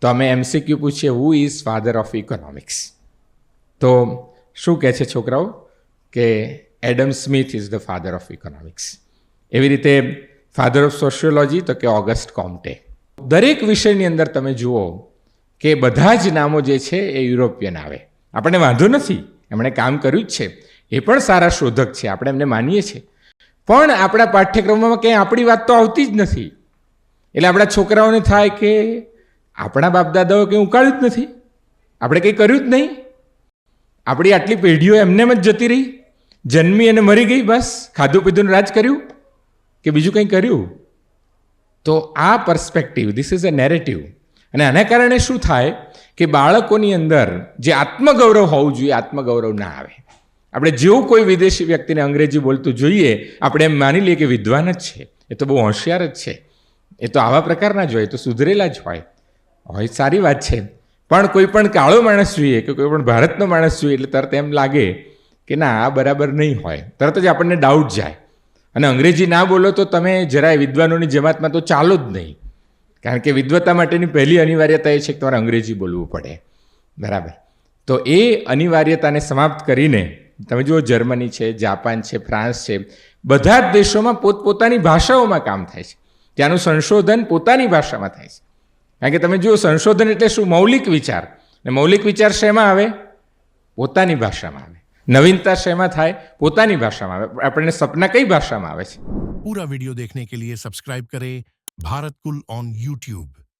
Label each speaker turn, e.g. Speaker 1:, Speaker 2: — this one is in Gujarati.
Speaker 1: તો અમે MCQ પૂછીએ, who is father of economics? તો શું કહે છે છોકરાઓ કે Adam Smith is the father of economics. એવી રીતે ફાધર ઓફ સોશિયોલોજી તો કે ઓગસ્ટ કોમ્ટે. દરેક વિષયની અંદર તમે જુઓ કે બધા જ નામો જે છે એ યુરોપિયન આવે. આપણને વાંધો નથી, એમણે કામ કર્યું જ છે, એ પણ સારા શોધક છે, આપણે એમને માનીએ છીએ, પણ આપણા પાઠ્યક્રમમાં કંઈ આપણી વાત તો આવતી જ નથી. એટલે આપણા છોકરાઓને થાય કે આપણા બાપદાદાઓ કંઈ ઉકાળ્યું જ નથી, આપણે કંઈ કર્યું જ નહીં, આપણી આટલી પેઢીઓ એમનેમ જ જતી રહી, જન્મી અને મરી ગઈ, બસ ખાધું પીધું રાજ કર્યું કે બીજું કંઈ કર્યું? તો આ perspective, this is a narrative. અને આના કારણે શું થાય કે બાળકોની અંદર જે આત્મગૌરવ હોવું જોઈએ, આત્મગૌરવ ના આવે. આપણે જેવું કોઈ વિદેશી વ્યક્તિને અંગ્રેજી બોલતું જોઈએ, આપણે એમ માની લઈએ કે વિદ્વાન જ છે, એ તો બહુ હોશિયાર જ છે, એ તો આવા પ્રકારના જ હોય, તો સુધરેલા જ હોય, સારી વાત છે. પણ કોઈ પણ કાળો માણસ જોઈએ કે કોઈ પણ ભારતનો માણસ જોઈએ એટલે તરત એમ લાગે કે ના, આ બરાબર નહીં હોય, તરત જ આપણને ડાઉટ જાય. અને અંગ્રેજી ના બોલો તો તમે જરાય વિદ્વાનોની જમાતમાં તો ચાલો જ નહીં, કારણ કે વિદ્વત્તા માટેની પહેલી અનિવાર્યતા એ છે કે તમારે અંગ્રેજી બોલવું પડે, બરાબર? તો એ અનિવાર્યતાને સમાપ્ત કરીને તમે જુઓ, જર્મની છે, જાપાન છે, ફ્રાન્સ છે, બધા જ દેશોમાં પોતપોતાની ભાષાઓમાં કામ થાય છે. ત્યાંનું સંશોધન પોતાની ભાષામાં થાય છે. કારણ કે તમે જુઓ, સંશોધન એટલે શું? મૌલિક વિચાર. અને મૌલિક વિચાર શેમાં આવે? પોતાની ભાષામાં આવે. નવીનતા શેમાં થાય? પોતાની ભાષામાં આવે. આપણને સપના કઈ ભાષામાં આવે છે?
Speaker 2: पूरा वीडियो देखने के लिए सब्सक्राइब करें भारत कुल ऑन YouTube।